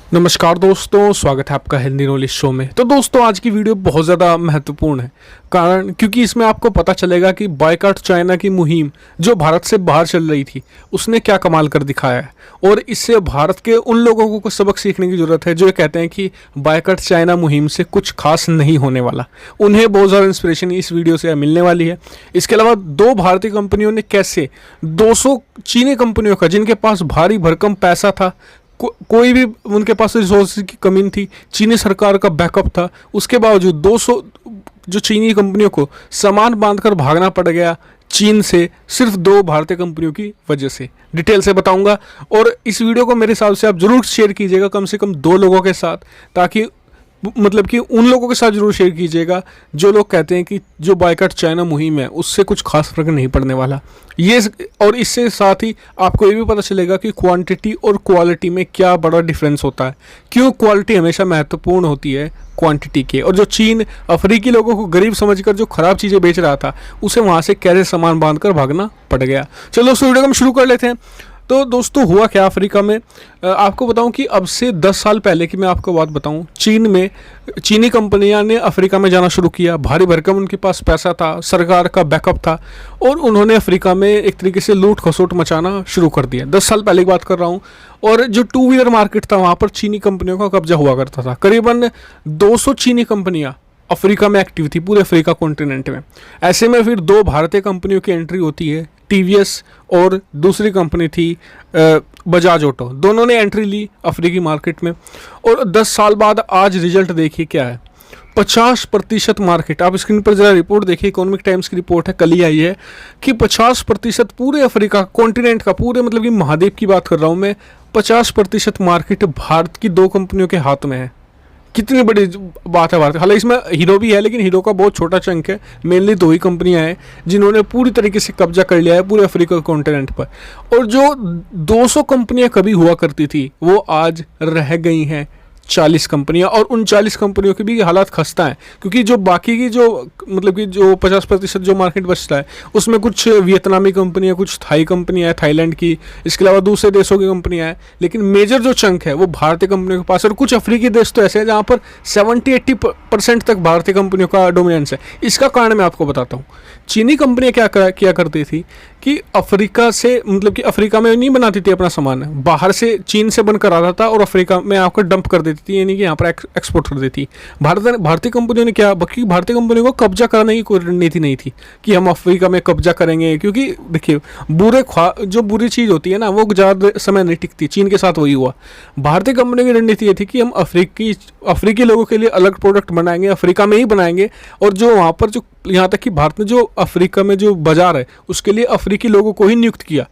नमस्कार दोस्तों, स्वागत है आपका हिंदी नॉलेज शो में। तो दोस्तों, आज की वीडियो बहुत ज़्यादा महत्वपूर्ण है कारण क्योंकि इसमें आपको पता चलेगा कि बायकॉट चाइना की मुहिम जो भारत से बाहर चल रही थी उसने क्या कमाल कर दिखाया है और इससे भारत के उन लोगों को कुछ सबक सीखने की ज़रूरत है जो ये कहते हैं कि बायकॉट चाइना मुहिम से कुछ खास नहीं होने वाला। उन्हें बहुत ज़्यादा इंस्पिरेशन इस वीडियो से मिलने वाली है। इसके अलावा दो भारतीय कंपनियों ने कैसे 200 चीनी कंपनियों का, जिनके पास भारी भरकम पैसा था, कोई भी उनके पास रिसोर्स की कमी नहीं थी, चीनी सरकार का बैकअप था, उसके बावजूद 200 जो चीनी कंपनियों को सामान बांधकर भागना पड़ गया चीन से, सिर्फ दो भारतीय कंपनियों की वजह से। डिटेल से बताऊंगा और इस वीडियो को मेरे हिसाब से आप जरूर शेयर कीजिएगा, कम से कम 2 लोगों के साथ, ताकि मतलब कि उन लोगों के साथ जरूर शेयर कीजिएगा जो लोग कहते हैं कि जो बायकॉट चाइना मुहिम है उससे कुछ खास फर्क नहीं पड़ने वाला। ये और इससे साथ ही आपको ये भी पता चलेगा कि क्वांटिटी और क्वालिटी में क्या बड़ा डिफरेंस होता है, क्यों क्वालिटी हमेशा महत्वपूर्ण होती है क्वांटिटी के, और जो चीन अफ्रीकी लोगों को गरीब समझकर जो खराब चीज़ें बेच रहा था उसे वहाँ से कैसे सामान बांध कर भागना पड़ गया। चलो उस वीडियो को हम शुरू कर लेते हैं। तो दोस्तों, हुआ क्या अफ्रीका में, आपको बताऊं कि अब से 10 साल पहले की मैं आपको बात बताऊं, चीन में चीनी कंपनियां ने अफ्रीका में जाना शुरू किया। भारी भरकम उनके पास पैसा था, सरकार का बैकअप था और उन्होंने अफ्रीका में एक तरीके से लूट खसोट मचाना शुरू कर दिया। 10 साल पहले की बात कर रहा हूँ। और जो 2 व्हीलर मार्केट था वहाँ पर चीनी कंपनियों का कब्जा हुआ करता था। करीबन 200 चीनी कंपनियाँ अफ्रीका में एक्टिव थी, पूरे अफ्रीका कॉन्टिनेंट में। ऐसे में फिर 2 भारतीय कंपनियों की एंट्री होती है, टीवीएस और दूसरी कंपनी थी बजाज ऑटो। दोनों ने एंट्री ली अफ्रीकी मार्केट में और 10 साल बाद आज रिजल्ट देखिए क्या है। 50% मार्केट, आप स्क्रीन पर जरा रिपोर्ट देखिए, इकोनॉमिक टाइम्स की रिपोर्ट है, कल ही आई है, कि 50% पूरे अफ्रीका कॉन्टिनेंट का, पूरे मतलब कि महाद्वीप की बात कर रहा हूँ मैं, 50% मार्केट भारत की 2 कंपनियों के हाथ में है। कितनी बड़ी बात है भारत। हालांकि इसमें हीरो भी है, लेकिन हीरो का बहुत छोटा चंक है। मेनली 2 ही कंपनियां हैं जिन्होंने पूरी तरीके से कब्जा कर लिया है पूरे अफ्रीका कॉन्टिनेंट पर। और जो 200 कंपनियां कभी हुआ करती थी वो आज रह गई हैं 40 कंपनियां, और उन 40 कंपनियों की भी हालात खस्ता है, क्योंकि जो बाकी की जो मतलब कि जो 50% जो मार्केट बचता है उसमें कुछ वियतनामी कंपनियां, कुछ थाई कंपनियां हैं, थाईलैंड की, इसके अलावा दूसरे देशों की कंपनियां हैं, लेकिन मेजर जो चंक है वो भारतीय कंपनियों के पास। और कुछ अफ्रीकी देश तो ऐसे हैं जहाँ पर 70-80% तक भारतीय कंपनियों का डोमिनेंस है। इसका कारण मैं आपको बताता हूँ। चीनी कंपनियां क्या किया करती थी कि अफ्रीका से, मतलब कि अफ्रीका में नहीं बनाती थी अपना सामान, बाहर से चीन से बनकर आता था और अफ्रीका में आकर डंप कर देती थी, यानी कि यहाँ पर एक्सपोर्ट कर देती। भारतीय कंपनियों ने क्या, बाकी भारतीय कंपनियों को कब्जा कराने की कोई रणनीति नहीं थी कि हम अफ्रीका में कब्जा करेंगे, क्योंकि देखिए जो बुरी चीज़ होती है ना वो ज़्यादा समय नहीं टिकती। चीन के साथ वही हुआ। भारतीय कंपनियों की रणनीति ये थी कि हम अफ्रीकी लोगों के लिए अलग प्रोडक्ट बनाएंगे, अफ्रीका में ही बनाएंगे, और जो वहाँ पर जो, यहाँ तक कि भारत ने जो अफ्रीका में जो बाजार है उसके लिए अफ्रीकी लोगों को ही नियुक्त किया,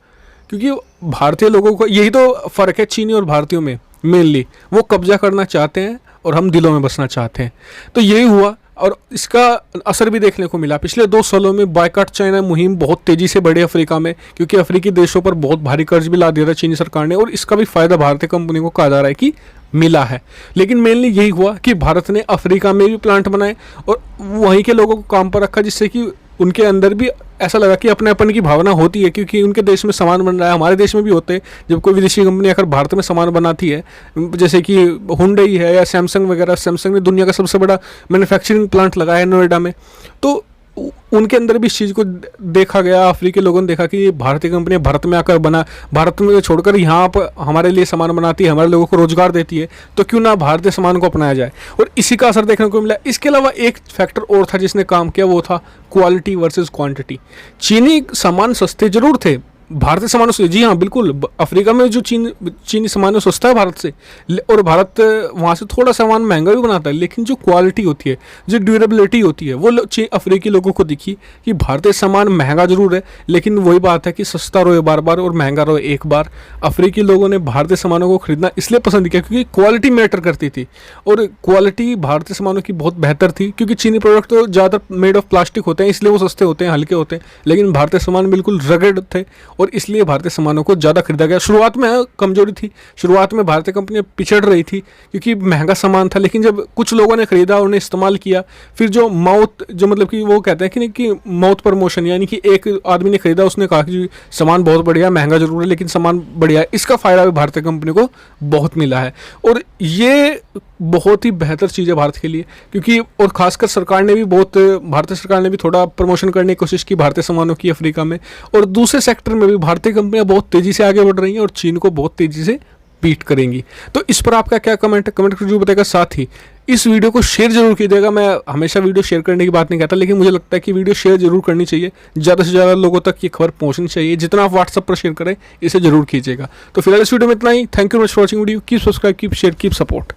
क्योंकि भारतीय लोगों को, यही तो फ़र्क है चीनी और भारतीयों में मेनली, वो कब्जा करना चाहते हैं और हम दिलों में बसना चाहते हैं। तो यही हुआ और इसका असर भी देखने को मिला। पिछले 2 सालों में बायकॉट चाइना मुहिम बहुत तेज़ी से बढ़ी अफ्रीका में, क्योंकि अफ्रीकी देशों पर बहुत भारी कर्ज भी ला दिया था चीनी सरकार ने, और इसका भी फ़ायदा भारतीय कंपनी को कहा जा रहा है कि मिला है। लेकिन मेनली यही हुआ कि भारत ने अफ्रीका में भी प्लांट बनाए और वहीं के लोगों को काम पर रखा, जिससे कि उनके अंदर भी ऐसा लगा कि अपनेपन की भावना होती है, क्योंकि उनके देश में सामान बन रहा है। हमारे देश में भी होते हैं, जब कोई विदेशी कंपनी आकर भारत में सामान बनाती है, जैसे कि हुंडई है या सैमसंग वगैरह। सैमसंग ने दुनिया का सबसे बड़ा मैन्युफैक्चरिंग प्लांट लगाया है नोएडा में, तो उनके अंदर भी इस चीज़ को देखा गया। अफ्रीकी लोगों ने देखा कि ये भारतीय कंपनी भारत में आकर भारत में छोड़कर यहाँ पर हमारे लिए सामान बनाती है, हमारे लोगों को रोजगार देती है, तो क्यों ना भारतीय सामान को अपनाया जाए, और इसी का असर देखने को मिला। इसके अलावा एक फैक्टर और था जिसने काम किया, वो था क्वालिटी वर्सेस क्वांटिटी। चीनी सामान सस्ते जरूर थे भारतीय सामानों से, जी हाँ बिल्कुल, अफ्रीका में जो चीनी सामान सस्ता है भारत से, और भारत वहाँ से थोड़ा सामान महंगा भी बनाता है, लेकिन जो क्वालिटी होती है, जो ड्यूरेबिलिटी होती है, वो अफ्रीकी लोगों को दिखी कि भारतीय सामान महंगा जरूर है, लेकिन वही बात है कि सस्ता रहे बार बार और महंगा रहे एक बार। अफ्रीकी लोगों ने भारतीय सामानों को खरीदना इसलिए पसंद किया क्योंकि क्वालिटी मैटर करती थी, और क्वालिटी भारतीय सामानों की बहुत बेहतर थी, क्योंकि चीनी प्रोडक्ट तो ज़्यादातर मेड ऑफ प्लास्टिक होते हैं, इसलिए वो सस्ते होते हैं, हल्के होते हैं, लेकिन भारतीय सामान बिल्कुल रगड़ थे और इसलिए भारतीय सामानों को ज़्यादा खरीदा गया। शुरुआत में कमजोरी थी, शुरुआत में भारतीय कंपनियां पिछड़ रही थी क्योंकि महंगा सामान था, लेकिन जब कुछ लोगों ने खरीदा, उन्हें इस्तेमाल किया, फिर जो मतलब कि वो कहते हैं कि नहीं कि माउथ प्रमोशन, यानी कि एक आदमी ने खरीदा, उसने कहा कि सामान बहुत बढ़िया, महंगा जरूर है लेकिन सामान बढ़िया है, इसका फ़ायदा भी भारतीय कंपनी को बहुत मिला है। और ये बहुत ही बेहतर चीज़ है भारत के लिए, क्योंकि और ख़ासकर सरकार ने भी भारतीय सरकार ने भी थोड़ा प्रमोशन करने की कोशिश की भारतीय सामानों की अफ्रीका में, और दूसरे सेक्टर में भी भारतीय कंपनियां बहुत तेज़ी से आगे बढ़ रही हैं और चीन को बहुत तेज़ी से बीट करेंगी। तो इस पर आपका क्या कमेंट है, कमेंट करके जरूर बताएगा। साथ ही इस वीडियो को शेयर जरूर कीजिएगा। मैं हमेशा वीडियो शेयर करने की बात नहीं कहता, लेकिन मुझे लगता है कि वीडियो शेयर जरूर करनी चाहिए, ज़्यादा से ज़्यादा लोगों तक ये खबर पहुंचनी चाहिए। जितना आप व्हाट्सएप पर शेयर करें, इसे जरूर कीजिएगा। तो फिलहाल इस वीडियो में इतना ही। Thank you much for watching video. Keep subscribe, keep share, keep support.